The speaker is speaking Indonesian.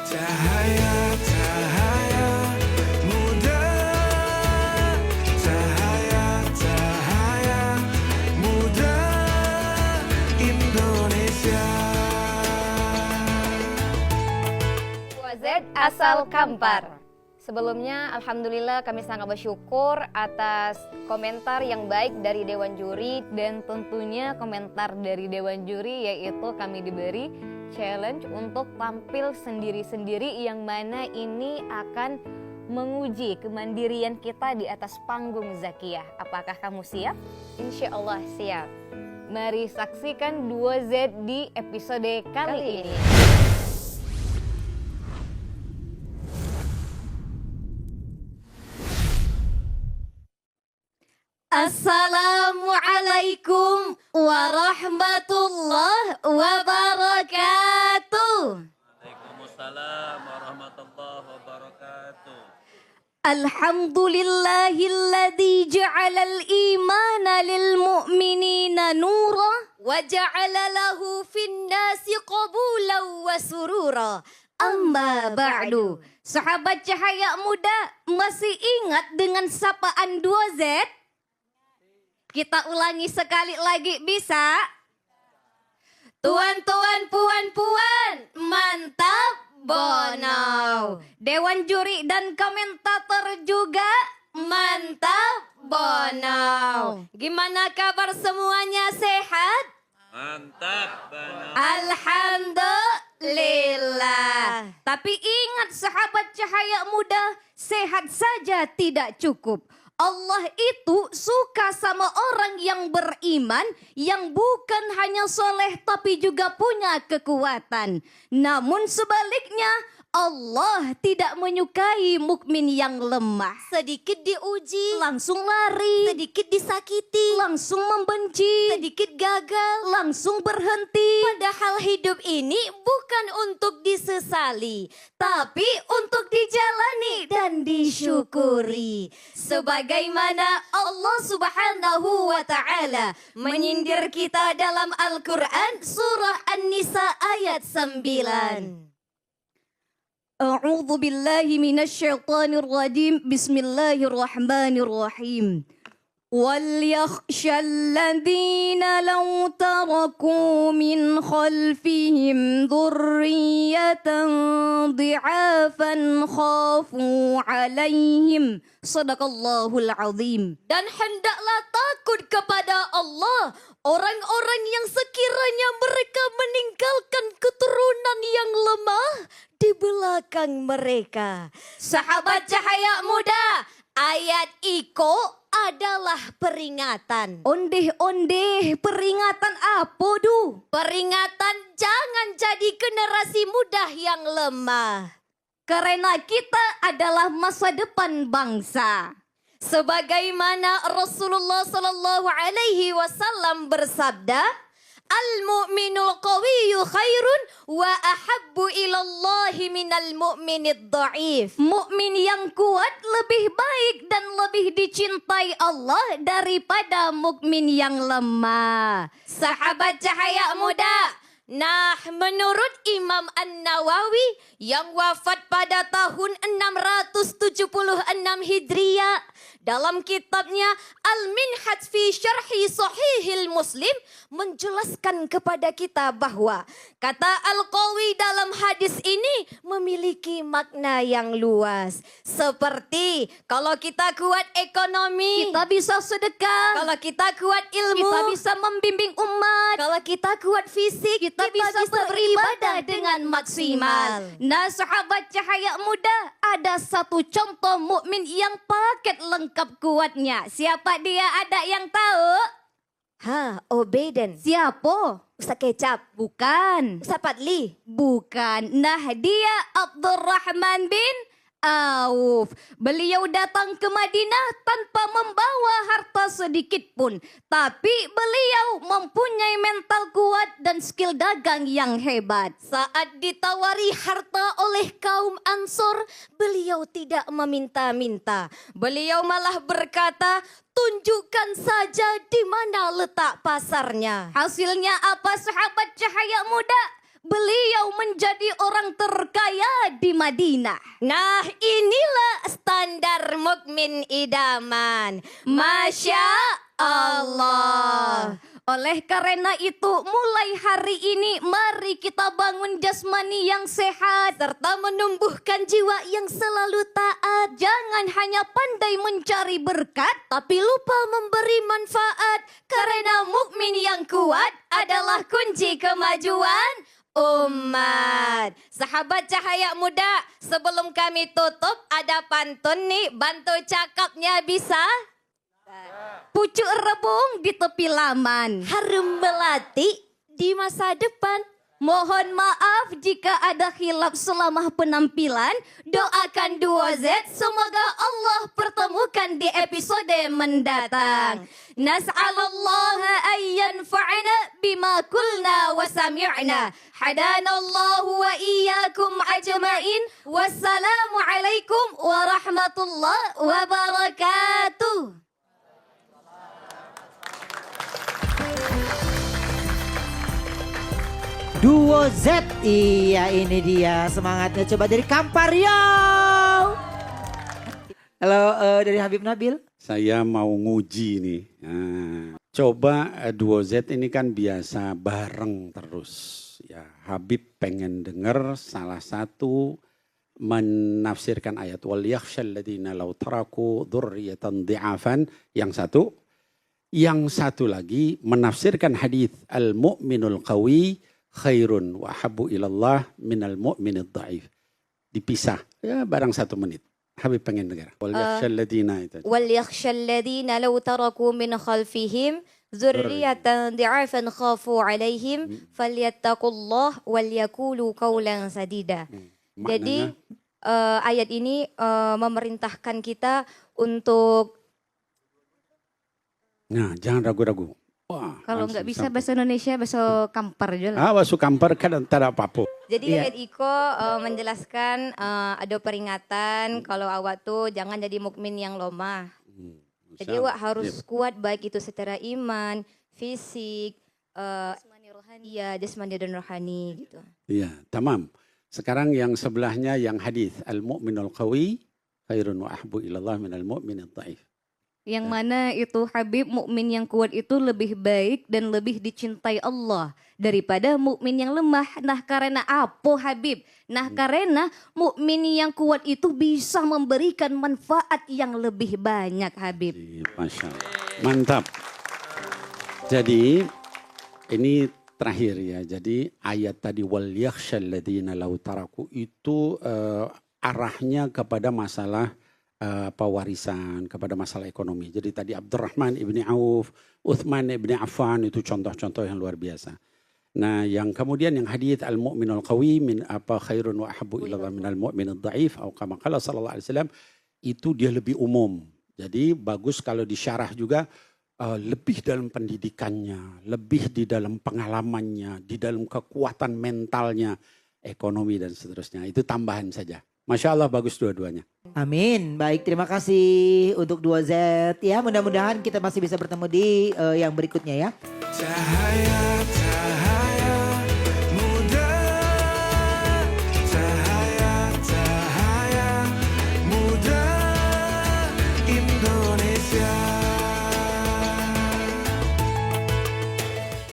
Cahaya, cahaya muda, cahaya, cahaya muda Indonesia. Z asal Kampar. Sebelumnya, alhamdulillah kami sangat bersyukur atas komentar yang baik dari Dewan Juri, dan tentunya komentar dari Dewan Juri yaitu kami diberi challenge untuk tampil sendiri-sendiri, yang mana ini akan menguji kemandirian kita di atas panggung Zakiyah. Apakah kamu siap? Insya Allah siap. Mari saksikan 2Z di episode kali ini. Assalamualaikum warahmatullahi wabarakatuh. Waalaikumsalam warahmatullahi wabarakatuh. Alhamdulillahilladzi ja'alal imana lil mu'minina nura wa ja'ala lahu fin nasi qabulan wa surura. Amma ba'du. Sahabat cahaya muda, masih ingat dengan sapaan 2Z? Kita ulangi sekali lagi, bisa? Tuan-tuan, puan-puan, mantap, bonau. Dewan juri dan komentator juga mantap, bonau. Gimana kabar semuanya, sehat? Mantap, Bano. Alhamdulillah. Tapi ingat sahabat cahaya muda, sehat saja tidak cukup. Allah itu suka sama orang yang beriman, yang bukan hanya soleh tapi juga punya kekuatan. Namun sebaliknya, Allah tidak menyukai mukmin yang lemah. Sedikit diuji, langsung lari. Sedikit disakiti, langsung membenci. Sedikit gagal, langsung berhenti. Padahal hidup ini bukan untuk disesali, tapi untuk dijalani dan disyukuri. Sebagaimana Allah Subhanahu wa Ta'ala menyindir kita dalam Al-Quran, surah An-Nisa ayat 9. A'udzu billahi minasyaitonir rajim. Bismillahirrahmanirrahim. وَلْيَخْشَ الَّذِينَ لَوْ تَرَكُوا مِنْ خَلْفِهِمْ ذُرِّيَّةً ضِعَافًا خَافُوا عَلَيْهِمْ Sadaqallahul azim. Dan hendaklah takut kepada Allah orang-orang yang sekiranya mereka meninggalkan keturunan yang lemah di belakang mereka. Sahabat cahaya muda, ayat iko adalah peringatan. Ondeh-ondeh, peringatan apa du? Peringatan jangan jadi generasi muda yang lemah. Karena kita adalah masa depan bangsa. Sebagaimana Rasulullah Sallallahu Alaihi Wasallam bersabda, Al-mu'minul qawiyyu khairun wa ahabbu ilallahi minal mu'minid dha'if. Mukmin yang kuat lebih baik dan lebih dicintai Allah daripada mukmin yang lemah. Sahabat cahaya muda, nah, menurut Imam An-Nawawi yang wafat pada tahun 676 Hijriah, dalam kitabnya Al-Minhaj fi Syarhi Sahihil Muslim menjelaskan kepada kita bahwa kata Al-Qawi dalam hadis ini memiliki makna yang luas. Seperti kalau kita kuat ekonomi, kita bisa sedekah. Kalau kita kuat ilmu, kita bisa membimbing umat. Kalau kita kuat fisik, kita bisa beribadah dengan maksimal. Nah, sahabat cahaya muda, ada satu contoh mukmin yang paket lengkap kuatnya. Siapa dia? Ada yang tahu? Obeden. Siapa? Ustaz Kecap. Bukan. Ustaz Padli. Bukan. Nah, dia Abdurrahman bin Auf. Beliau datang ke Madinah tanpa membawa harta sedikit pun. Tapi beliau mempunyai mental kuat dan skill dagang yang hebat. Saat ditawari harta oleh kaum Ansor, beliau tidak meminta-minta. Beliau malah berkata, tunjukkan saja di mana letak pasarnya. Hasilnya apa, sahabat cahaya muda? beliau menjadi orang terkaya di Madinah. Nah, inilah standar mukmin idaman. Masya Allah. Oleh karena itu, mulai hari ini mari kita bangun jasmani yang sehat serta menumbuhkan jiwa yang selalu taat. Jangan hanya pandai mencari berkat tapi lupa memberi manfaat. Karena mukmin yang kuat adalah kunci kemajuan umat. Sahabat Cahaya Muda, sebelum kami tutup ada pantun nih, bantu cakapnya bisa? Pucuk rebung di tepi laman, harum melati di masa depan. Mohon maaf jika ada khilaf selama penampilan. Doakan 2Z semoga Allah pertemukan di episode mendatang. Nas'alallaha ayyan fa'ana bima kulna wa sami'na. Hadanallahu wa iyyakum ajma'in. Wassalamu alaikum warahmatullahi wabarakatuh. Duo Z, iya ini dia semangatnya. Coba dari Kampar yo. Halo, dari Habib Nabil. Saya mau nguji nih. Coba Duo Z ini kan biasa bareng terus. Ya, Habib pengen dengar salah satu menafsirkan ayat wal yakhshal ladzina law taraku dzurriyyatan dhi'afan. Yang satu lagi menafsirkan hadis al mu'minul qawi khairun wa habbu ilallah minal mu'minid dhaif. Dipisah ya barang 1 menit. Habib pengen dengar. Wal yakhshal ladzina itu. Wal yakhshal ladzina law taraku min khalfihim dzurriyyatan dhi'afan khafu 'alaihim falyattaqullah wal yaqulu qawlan sadida. Jadi ayat ini memerintahkan kita untuk jangan ragu-ragu. Wah, kalau nggak bisa bahasa Indonesia, bahasa Kampar aja lah. bahasa Kampar kan tidak apa-apa. Jadi ayat Iko menjelaskan ada peringatan kalau awak tuh jangan jadi mukmin yang lemah. Jadi awak harus kuat baik itu secara iman, fisik, jasmani dan rohani gitu. Iya, tamam. Sekarang yang sebelahnya yang hadis al-mu'minul qawi khairun wa ahbu ilallah minal mu'minid dhaif. Yang mana itu Habib, mukmin yang kuat itu lebih baik dan lebih dicintai Allah daripada mukmin yang lemah. Nah, karena apa Habib? Nah, karena mukmin yang kuat itu bisa memberikan manfaat yang lebih banyak Habib. Masya Allah. Mantap. Jadi ini terakhir ya. Jadi ayat tadi wal yakhshal ladzina law taraku itu arahnya kepada masalah warisan, kepada masalah ekonomi. Jadi tadi Abdurrahman ibni Auf, Uthman ibni Affan itu contoh-contoh yang luar biasa. Nah, yang kemudian yang hadits al-mu'minul qawi min khairun wa ahabbu ilallah minal mu'minid dhaif atau kama qala sallallahu alaihi wasallam, itu dia lebih umum. Jadi bagus kalau disyarah juga lebih dalam pendidikannya, lebih di dalam pengalamannya, di dalam kekuatan mentalnya, ekonomi dan seterusnya. Itu tambahan saja. Masya Allah bagus dua-duanya. Amin. Baik, terima kasih untuk 2Z ya. Mudah-mudahan kita masih bisa bertemu di yang berikutnya ya. Cahaya